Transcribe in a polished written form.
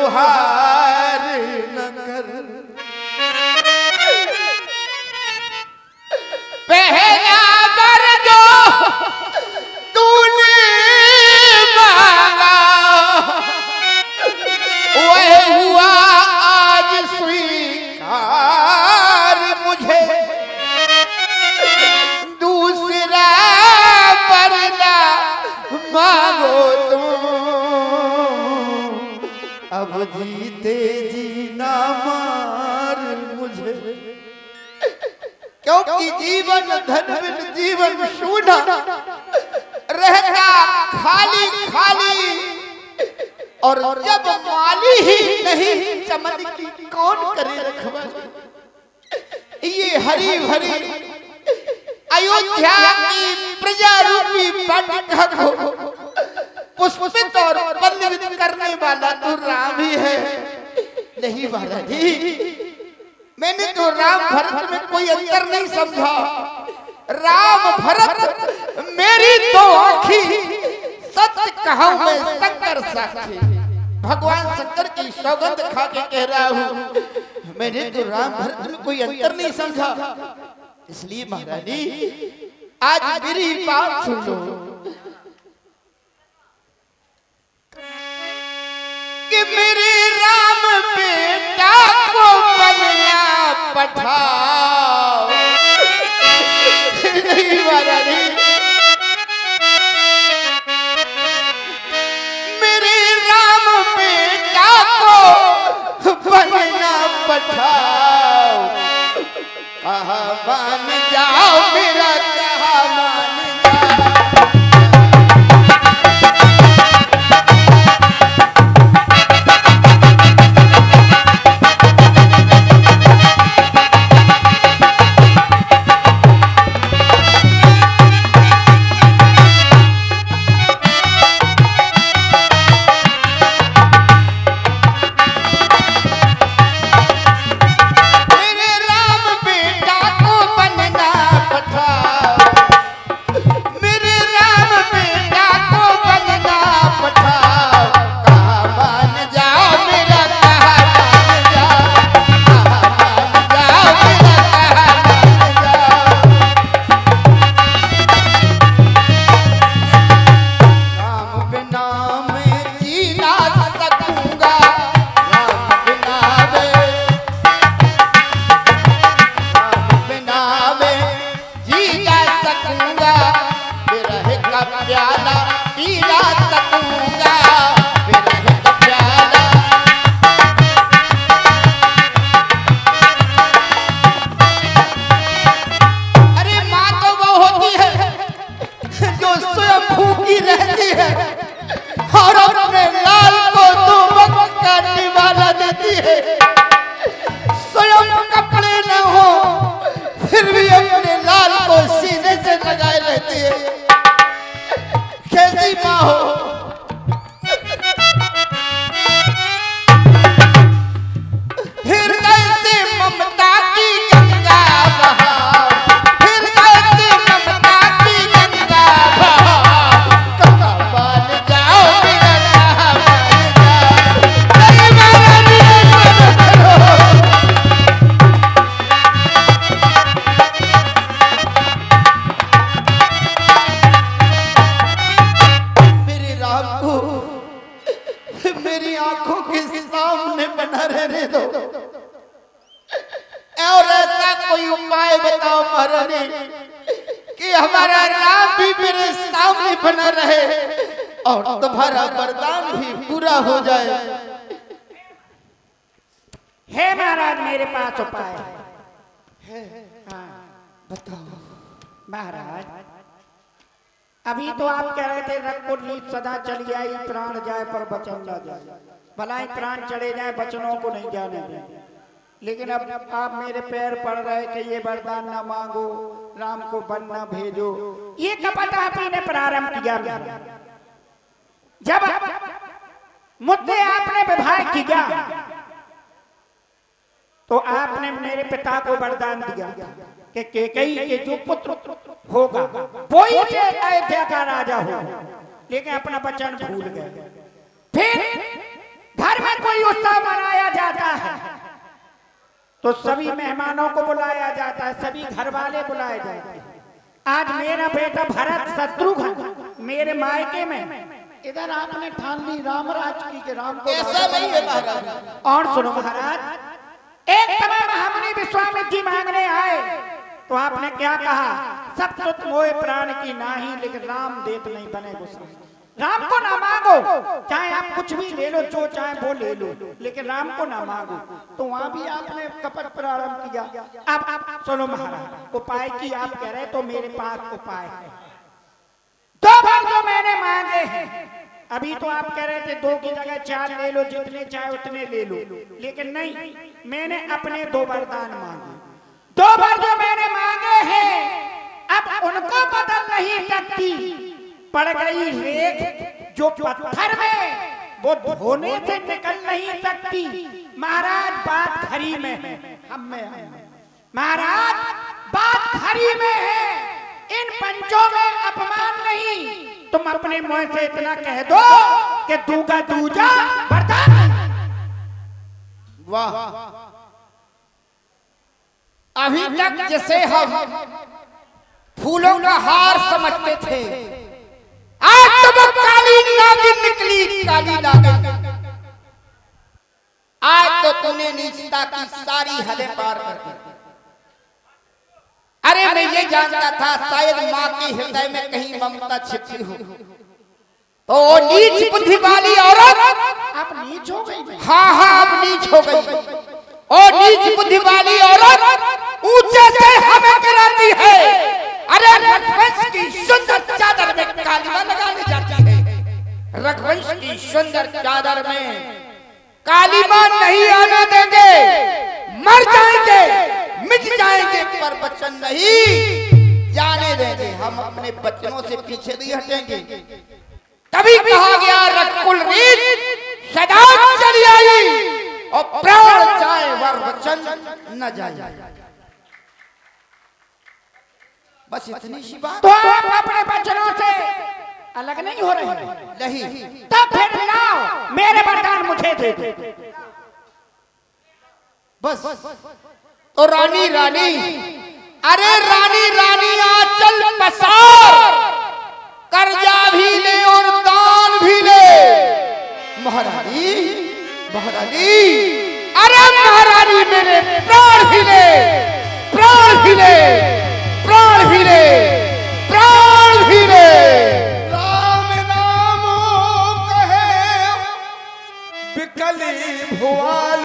व्यवहार न कर, पहला वर जो तूने मांगा वह हुआ आज स्वीकार मुझे, दूसरा वरना मांगो तुम, अब जीते जीना मार मुझे, क्योंकि जीवन धन बिन जीवन शून्य रहता खाली खाली, और जब माली ही नहीं चमन की कौन करे रखवाली। ये हरी भरी अयोध्या की प्रजा रूपी वाटिका को पुष्पित और पल्लवित करने वाला तो राम ही है। नहीं महाराज जी, मैंने तो राम भरत में कोई अंतर नहीं समझा। राम भरत मेरी दो आँखी, सत्य कहूं मैं शंकर साक्षी, भगवान शंकर की सौगंध खा के कह रहा हूँ, मैंने तो राम भरत में कोई अंतर नहीं समझा। इसलिए महारानी आज मेरी बात सुन लो कि मेरे राम बेटा को बनना पठाओ। नहीं महारानी, मेरे राम बेटा को बनना पठाओ, कहा मान जाओ मेरा, कहा मान कि हमारा राम भी मेरे सामने बना रहे और तुम्हारा वरदान भी पूरा हो जाए। हे महाराज, मेरे पास उपाय है। हाँ बताओ महाराज। अभी तो आप कह रहे थे रघुकुल रीत सदा चली आई, प्राण जाए पर वचन न जाए। भलाई प्राण चले जाए, वचनों को नहीं जाने दें। लेकिन अब आप मेरे पैर पड़ रहे कि ये वरदान न मांगो, राम को वन न भेजो। ये कपट आपने प्रारंभ किया। जब मुद्दे आपने विवाह किया तो आपने मेरे पिता को वरदान दिया कि कैकेयी के जो पुत्र होगा वो ही अयोध्या का राजा होगा। लेकिन अपना वचन भूल गए। फिर घर में कोई उत्सव मनाया जाता है तो सभी मेहमानों को बुलाया जाता है, सभी घर वाले बुलाए जाते हैं। आज मेरा बेटा भरत शत्रुघ्न मेरे मायके में, इधर आपने ठान ली राम राज की के राम को ऐसा नहीं है महाराज। और सुनो महाराज, एक समय महामुनि विश्वामित्र जी मांगने आए तो आपने क्या कहा? सब सुत मोए प्राण की नाही, लेकिन राम देत नहीं बने गोसाई। राम को ना मांगो, चाहे आप कुछ भी ले लो, जो चाहे वो ले लो, लेकिन राम को ना मांगो। तो वहां भी आपने कपट प्रारंभ किया। अब आप सुनो महाराज, उपाय की आप कह रहे तो मेरे पास उपाय है। दो बार जो मैंने मांगे हैं, अभी तो आप कह रहे थे 2 की जगह 4 ले लो, जितने चाहे उतने ले लो, लेकिन नहीं, मैंने अपने 2 वरदान मांगे। 2 बार जो मैंने मांगे हैं, अब उनको बदल नहीं सकती। पड़ गई रेत जो पत्थर में, वो धोने से निकल नहीं सकती। महाराज बात खरी में है, हम में महाराज बात खरी में है। इन पंचों में अपमान नहीं। तुम अपने मुंह से इतना कह दो कि दूगा दूजा वरदान। वाह, अभी तक जैसे हम फूलों का हार समझते थे, आज तो काली नागिन निकली, काली नागिन। आज तो तूने नीचता की सारी हदें पार कर दी। अरे मैं ये जानता था शायद माँ के हृदय में कहीं ममता छिपी हो, तो नीच बुद्धि वाली औरत आप नीच हो गई। हाँ हाँ, अब नीच हो गई। और नीच बुद्धि वाली औरत ऊंचे से हमें गिराती है। अरे रघुवंश की सुंदर चादर में कालिमा लगाने जाती है। रघुवंश की सुंदर चादर में कालिमा नहीं आने देंगे, मर जाएंगे, मिट जाएंगे, पर वचन नहीं जाने देंगे। हम अपने बच्चों से पीछे नहीं हटेंगे। तभी कहा गया रघुकुल रीत सदा चली आई, और प्राण जाए वर वचन न जाए। बस इतनी सी बात। तो आप अपने बच्चों से अलग नहीं हो रहे? नहीं। तब फिर लाओ मेरे वरदान मुझे दे दो। बस। तो रानी रानी, अरे रानी रानी आंचल पसार, कर्जा भी ले और दान भी ले। महारानी महारानी, अरे महारानी मेरे प्राण भी ले, प्राण भी ले, प्राण भी ले, प्राण भी ले। राम नाम कहे बिकली भुआ।